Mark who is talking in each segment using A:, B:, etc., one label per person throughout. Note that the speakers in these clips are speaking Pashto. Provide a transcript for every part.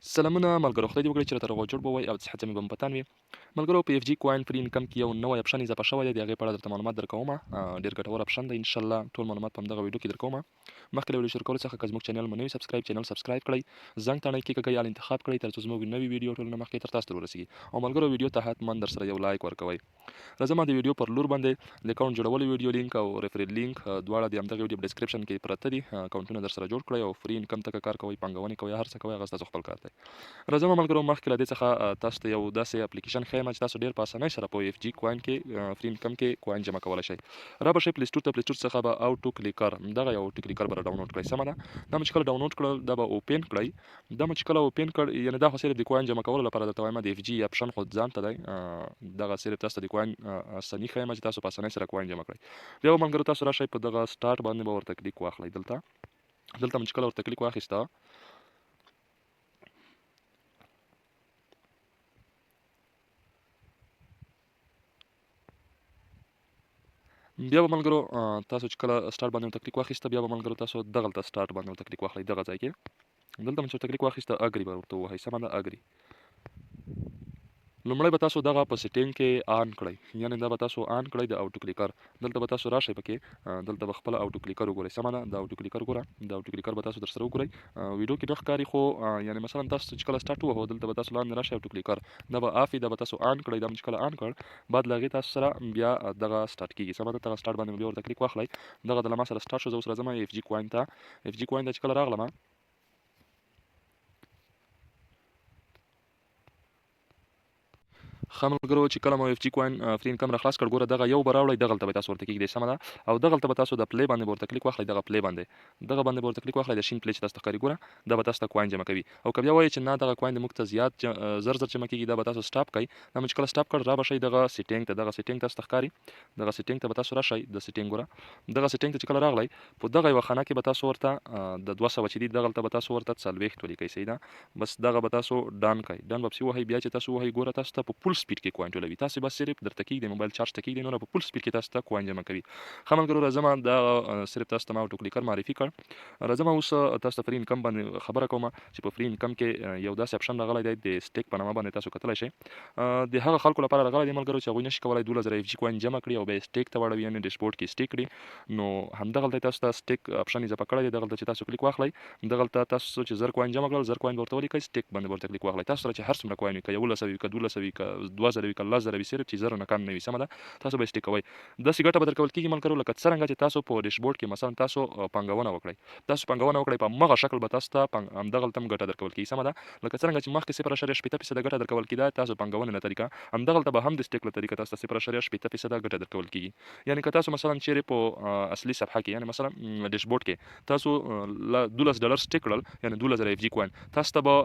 A: سلامونه ملګرو، خدای دې وکړي چې راته روغ او جوړ به وئ او صحت مې به مو په تن وي. ملګرو، په اف جي کوین فري انکم کې یو نوی اپشن اضافه شوی دی، د هغې په اړه درته معلومات درکومه. ډېر ګټور اپشن دی، انشاءالله ټول معلومات په همدغه ویډیو کې درکومه. مخکې له ویډیو شروع کولو څخه که زموږ چینل مو نه وي چینل سبسکرایب کړئ، زنګ تڼۍ کښېکاږئ، آل انتخاب کړئ تر څو زموږ نوي ویډیو ټول نه مخکې تر تاسو ته ورسیږي. او ملګرو، ویډیو ته حتما درسره یو لایک ورکوئ. راځم د ویډیو پر لور باندې د اکاونټ جوړولو ویډیو لینک او ریفرل لینک دواړه د همدغه ویډیو په ډسکرپشن کې پراته دي. اکاونټونه درسره جوړ کړئ او فري انکم ته که کار کوئ، پانګونې کوئ، هر څه کوئ، هغه ستاسو خپل کار دی. راځم ملګرو، مخکې له دې څخه تاسو ته یو داسې اپلیکیشن ښیم چې تاسو ډېر په اسانۍ سره په اف جي کوین کې فري انکم کې کوین جمع کولی شئ. را به شئ پلی سټور ته، پلی سټور څخه به اوټو کلیکر دغه یو اوټو کلیکر به راډاونلوډ کړئ. سمه ده، دا مو چې کله ډاونلوډ کړل دا به اوپن کړئ. دا مو چې کله اوپن کړ، یعنې دا خو صرف د کوین جمع کولو لپاره درته وایم، د اف جي اپشن خو ځان ته دی. دغه صرف تاسو ته د کوین اساني ښیم چې تاسو په اسانۍ سره کوین جمع کړئ. بیا به ملګرو تاسو راشئ په دغه سټارټ باندې به ورته کلیک واخلئ. دلته مو چې کله ورته کلیک واخیسته، بیا به ملګرو تاسو چې کله سټارټ باندې ورته کلیک واخیسته، بیا به ملګرو تاسو دغلته سټارټ باندې ورته کلیک واخلئ. دغه ځای کې دلته مو چې ورته کلیک واخیسته، اګري به ورته ووهئ. سمه ده، اګري. لومړی به تاسو دغه په سیټینګ کې آن کړئ، یعنې دا به تاسو آن کړئ د اوټو کلیکر. دلته به تاسو راشئ پکې، دلته به خپله اوټو کلیکر وګورئ. سمه ده، د اوټو کلیکر ګوره، د اوټو کلیکر به تاسو درسره وګورئ. ویډیو کې نه ښکاري، خو یعنې مثلا تاسو چې کله سټارټ ووهو، دلته به تاسو لاندې راشئ اوټو کلیکر، دا به آف وي، دا به تاسو آن کړئ. دا مو چې کله آن کړ، بعد له هغې تاسو سره بیا دغه سټارټ کېږي. سمه ده، دغه سټارټ باندې بیا ورته کلیک واخلئ. دغه د له ما سره سټارټ شو. زه اوس راځم اف جي کوین ته. اف جي کوین ته چې کله راغلم، ښه ملګرو، چې کله مو اف جي کوین فري انکم راخلاص کړ، ګوره دغه یو به راوړئ، دغلته به تاسو ورته کېږدئ. سمه ده، او دغلته به تاسو د پلی باندې به ورته کلیک واخلئ. دغه پلی باندې به ورته کلیک واخلئ، د شین پلی چې تاسو ته ښکاري، ګوره دا به تاسو ته کوین جمع کوي. او که بیا وایئ چې نه دغه کوین د موږ ته زیات زر جمع کېږي، دا به تاسو سټاپ کړئ. دا مو چې کله سټاپ کړ، را به شئ دغه سیټینګ ته. دغه سیټینګ تاسو ته ښکاري، دغه سیټینګ ته به تاسو راشئ. د سیټینګ ګوره، دغه سیټینګ ته چې کله راغلی، په دغه یوه خانه کې به تاسو ورته د 200 چې دي، دغلته به تاسو ورته 40 ولیکئ. صحیح ده، بس دغه به تاسو ډن کړئ. ډن به پسې ووهئ. بیا چې تاسو ووهئ، ګوره تاسو ته په فول سپیډ کې کوین ټولوي. تاسو بس صرف درته کېږدئ، موبایل چارج ته کېږدئ، نور په فول سپیډ کې تاسو ته کوین جمع کوي. ښه ملګرو، راځم دا صرف تاسو ته ما اوټو کلیکر معرفي کړ. راځم اوس تاسو ته فري انکم باندې خبره کوم، چې په فري انکم کې یو داسې اپشن راغلی دی، د سټیک په نامه باندې تاسو کتلی شئ. د هغه خلکو لپاره راغلی دی ملګرو چې هغوی نشي کولی 12,000 اف جي کوین جمع کړي او بیا یې سټیک ته واړوي، یعنې ډیشبورډ کې سټیک کړي. نو همدغلته تاسو ته سټیک اپشن اضافه کړی دی. دغلته چې تاسو کلیک واخلئ، دغلته تاسو چې زر کوین جمع کړل، زر کوین به ورته ولیکئ. سټیک باندې به ورته کلیک واخلئ. تاسو سره چې هر څومره کوین وي، که 1100 وي، که 1200 وي، که 2000 وي، که 10,000 وي، صرف چې زرو نه کم نه وي. سمه ده، تاسو به یې سټیک کوئ. داسې ګټه به درکول کېږي ملګرو، لکه څرنګه چې تاسو په ډیشبورډ کې مثلا تاسو پانګونه وکړئ، په همغه شکل به تاسو ته همدغلته هم ګټه درکول کېږي. سمه ده، لکه څرنګه چې مخکې 0.8% ګټه درکول کېده تاسو پانګونې له طریقه، همدغلته به هم د سټیک له طریقه تاسو ته 0.8% ګټه درکول کېږي. یعنې که تاسو مثلا چیرې په اصلي صفحه کې، یعنې مثلا ډیشبورډ کې تاسو $12 سټیک کړل، یعنې 12,000 اف جي کوین، تاسو ته به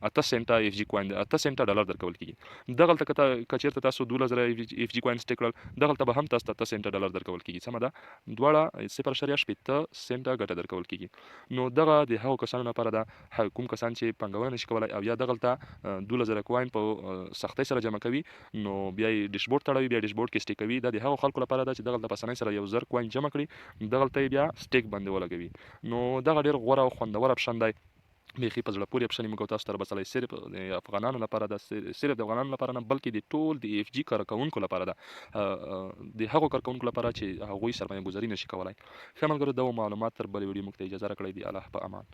A: 8 سنټه اف جي کوین، 8 سنټه ډالر درکول کېږي. دغلته که چیرته تاسو 12,000 اف جي کوین سټیک کړل، دغلته به هم تاسو ته 8 سنټه ډالر درکول کېږي. سمه ده، دواړه 0.8 سنټه ګټه درکول کېږي. نو دغه د هغو کسانو لپاره ده، کوم کسان چې پانګونه نشي کولی او یا دغلته 12,000 کوین په سختۍ سره جمع کوي، نو بیا یې ډیشبورډ تړوي، بیا ډیشبورډ کې سټیک کوي. دا د هغو خلکو لپاره ده چې دغلته په اسانۍ سره 1,000 کوین جمع کړي، دغلته یې بیا سټیک باندې ولګوي. نو دغه ډېر غوره او خوندور اپشن دی، بیخي په زړه پورې اپشن یې موږ تاسو ته رابسلی. صرف د افغانانو لپاره ده، صرف د افغانانو لپاره نه، بلکې د ټول د اف جي کارکوونکو لپاره ده، د هغو کارکوونکو لپاره چې هغوی سرمایه ګذاري نشي کولی. ښه ملګرو، دا معلومات تر بلې ویډیو موږ ته اجازه راکړئ. د الله په امان.